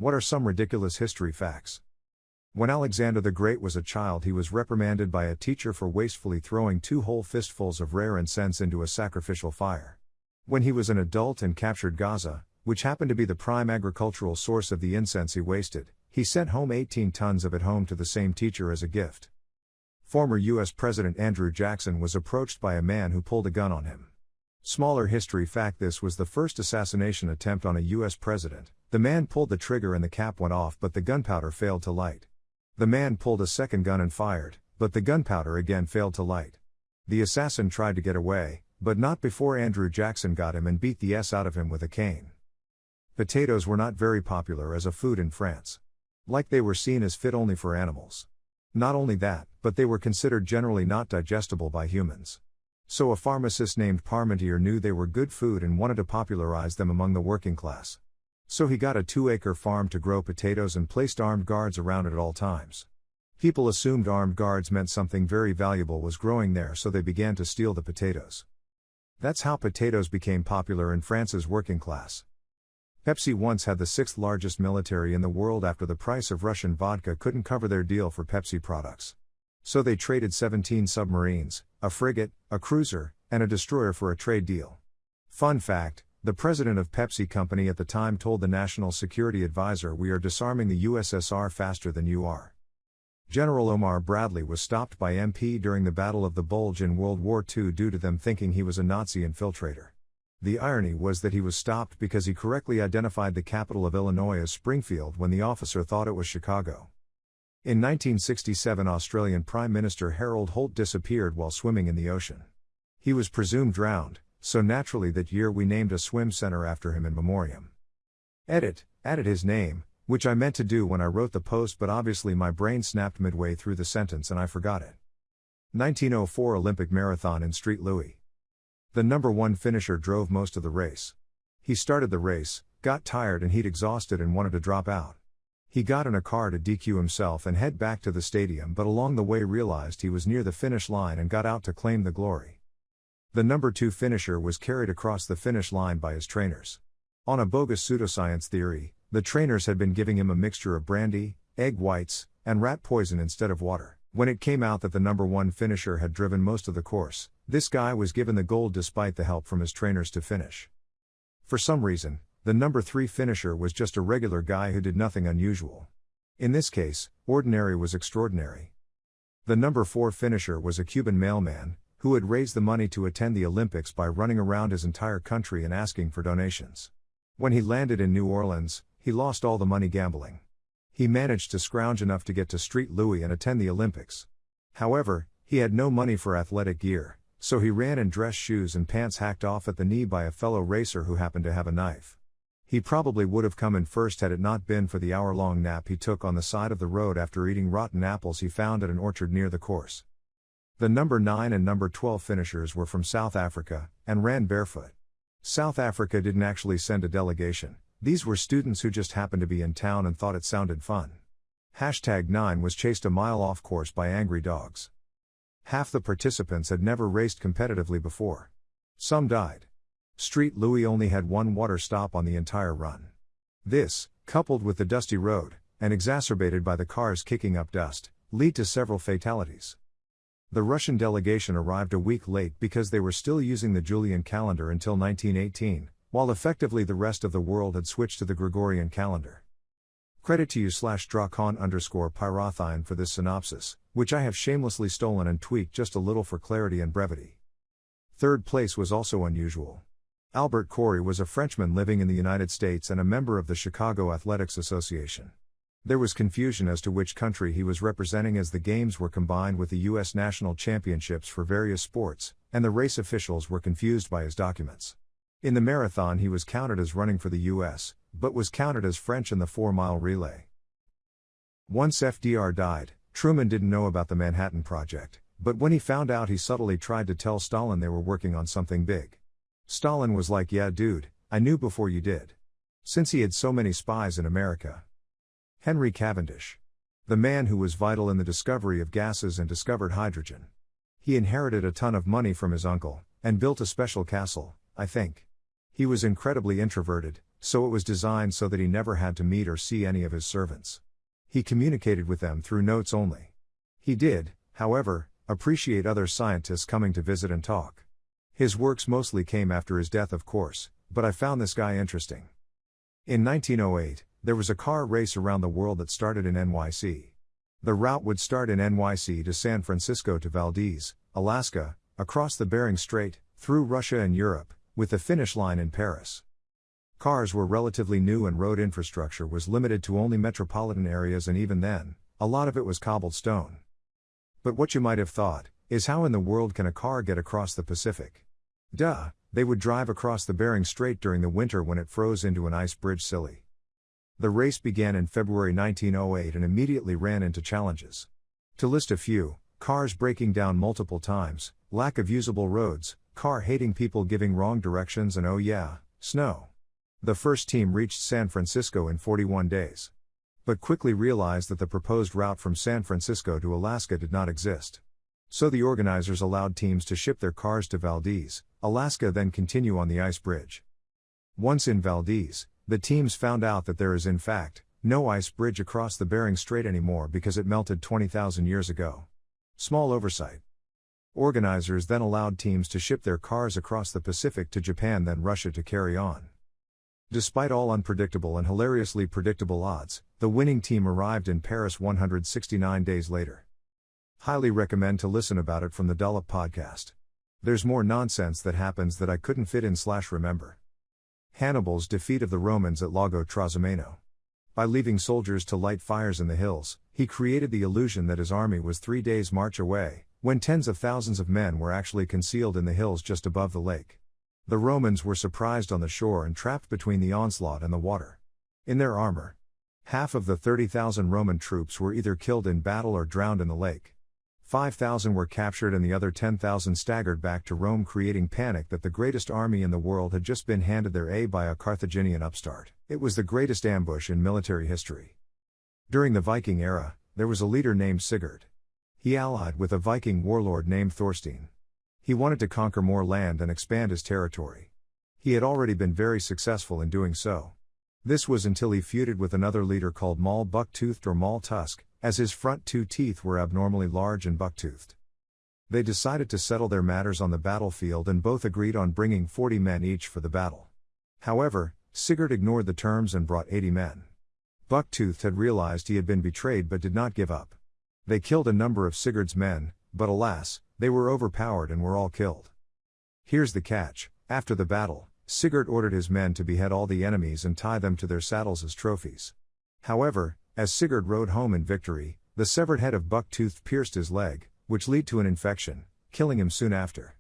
What are some ridiculous history facts? When Alexander the Great was a child, he was reprimanded by a teacher for wastefully throwing 2 whole fistfuls of rare incense into a sacrificial fire. When he was an adult and captured Gaza, which happened to be the prime agricultural source of the incense he wasted, he sent home 18 tons of it home to the same teacher as a gift. Former U.S. President Andrew Jackson was approached by a man who pulled a gun on him. Smaller history fact: this was the first assassination attempt on a U.S. president. The man pulled the trigger and the cap went off, but the gunpowder failed to light. The man pulled a second gun and fired, but the gunpowder again failed to light. The assassin tried to get away, but not before Andrew Jackson got him and beat the S out of him with a cane. Potatoes were not very popular as a food in France. Like they were seen as fit only for animals. Not only that, but they were considered generally not digestible by humans. So a pharmacist named Parmentier knew they were good food and wanted to popularize them among the working class. So he got a 2-acre farm to grow potatoes and placed armed guards around it at all times. People assumed armed guards meant something very valuable was growing there, so they began to steal the potatoes. That's how potatoes became popular in France's working class. Pepsi once had the 6th largest military in the world after the price of Russian vodka couldn't cover their deal for Pepsi products. So they traded 17 submarines, a frigate, a cruiser, and a destroyer for a trade deal. Fun fact: the president of Pepsi Company at the time told the National Security Advisor, "We are disarming the USSR faster than you are." General Omar Bradley was stopped by MP during the Battle of the Bulge in World War II due to them thinking he was a Nazi infiltrator. The irony was that he was stopped because he correctly identified the capital of Illinois as Springfield when the officer thought it was Chicago. In 1967, Australian Prime Minister Harold Holt disappeared while swimming in the ocean. He was presumed drowned, so naturally that year we named a swim center after him in memoriam. Added his name, which I meant to do when I wrote the post, but obviously my brain snapped midway through the sentence and I forgot it. 1904 Olympic Marathon in St. Louis. The number 1 finisher drove most of the race. He started the race, got tired and heat exhausted and wanted to drop out. He got in a car to DQ himself and head back to the stadium, but along the way realized he was near the finish line and got out to claim the glory. The number 2 finisher was carried across the finish line by his trainers. On a bogus pseudoscience theory, the trainers had been giving him a mixture of brandy, egg whites, and rat poison instead of water. When it came out that the number 1 finisher had driven most of the course, this guy was given the gold despite the help from his trainers to finish. For some reason, the number 3 finisher was just a regular guy who did nothing unusual. In this case, ordinary was extraordinary. The number 4 finisher was a Cuban mailman, who had raised the money to attend the Olympics by running around his entire country and asking for donations. When he landed in New Orleans, he lost all the money gambling. He managed to scrounge enough to get to St. Louis and attend the Olympics. However, he had no money for athletic gear, so he ran in dress shoes and pants hacked off at the knee by a fellow racer who happened to have a knife. He probably would have come in first had it not been for the hour-long nap he took on the side of the road after eating rotten apples he found at an orchard near the course. The number 9 and number 12 finishers were from South Africa, and ran barefoot. South Africa didn't actually send a delegation. These were students who just happened to be in town and thought it sounded fun. #9 was chased a mile off course by angry dogs. Half the participants had never raced competitively before. Some died. St. Louis only had 1 water stop on the entire run. This, coupled with the dusty road, and exacerbated by the cars kicking up dust, led to several fatalities. The Russian delegation arrived a week late because they were still using the Julian calendar until 1918, while effectively the rest of the world had switched to the Gregorian calendar. Credit to you /Drakon_Pyrothine for this synopsis, which I have shamelessly stolen and tweaked just a little for clarity and brevity. Third place was also unusual. Albert Corey was a Frenchman living in the United States and a member of the Chicago Athletics Association. There was confusion as to which country he was representing as the games were combined with the U.S. national championships for various sports, and the race officials were confused by his documents. In the marathon he was counted as running for the U.S., but was counted as French in the 4-mile relay. Once FDR died, Truman didn't know about the Manhattan Project, but when he found out he subtly tried to tell Stalin they were working on something big. Stalin was like, "Yeah dude, I knew before you did." Since he had so many spies in America. Henry Cavendish. The man who was vital in the discovery of gases and discovered hydrogen. He inherited a ton of money from his uncle, and built a special castle, I think. He was incredibly introverted, so it was designed so that he never had to meet or see any of his servants. He communicated with them through notes only. He did, however, appreciate other scientists coming to visit and talk. His works mostly came after his death, of course, but I found this guy interesting. In 1908, there was a car race around the world that started in NYC. The route would start in NYC to San Francisco to Valdez, Alaska, across the Bering Strait, through Russia and Europe, with the finish line in Paris. Cars were relatively new and road infrastructure was limited to only metropolitan areas, and even then, a lot of it was cobbled stone. But what you might have thought, is how in the world can a car get across the Pacific? Duh, they would drive across the Bering Strait during the winter when it froze into an ice bridge. Silly. The race began in February 1908 and immediately ran into challenges. To list a few: cars breaking down multiple times, lack of usable roads, car-hating people giving wrong directions, and oh yeah, snow. The first team reached San Francisco in 41 days. But quickly realized that the proposed route from San Francisco to Alaska did not exist. So the organizers allowed teams to ship their cars to Valdez, Alaska, then continue on the ice bridge. Once in Valdez, the teams found out that there is in fact no ice bridge across the Bering Strait anymore because it melted 20,000 years ago. Small oversight. Organizers then allowed teams to ship their cars across the Pacific to Japan, then Russia to carry on. Despite all unpredictable and hilariously predictable odds, the winning team arrived in Paris 169 days later. Highly recommend to listen about it from the Dollop podcast. There's more nonsense that happens that I couldn't fit in / remember. Hannibal's defeat of the Romans at Lago Trasimeno. By leaving soldiers to light fires in the hills, he created the illusion that his army was 3 days' march away, when tens of thousands of men were actually concealed in the hills just above the lake. The Romans were surprised on the shore and trapped between the onslaught and the water. In their armor, half of the 30,000 Roman troops were either killed in battle or drowned in the lake. 5,000 were captured and the other 10,000 staggered back to Rome, creating panic that the greatest army in the world had just been handed their A by a Carthaginian upstart. It was the greatest ambush in military history. During the Viking era, there was a leader named Sigurd. He allied with a Viking warlord named Thorstein. He wanted to conquer more land and expand his territory. He had already been very successful in doing so. This was until he feuded with another leader called Mal Buck-toothed or Mal Tusk, as his front 2 teeth were abnormally large and buck-toothed. They decided to settle their matters on the battlefield and both agreed on bringing 40 men each for the battle. However, Sigurd ignored the terms and brought 80 men. Buck-toothed had realized he had been betrayed but did not give up. They killed a number of Sigurd's men, but alas, they were overpowered and were all killed. Here's the catch: after the battle, Sigurd ordered his men to behead all the enemies and tie them to their saddles as trophies. However, as Sigurd rode home in victory, the severed head of Buck-toothed pierced his leg, which led to an infection, killing him soon after.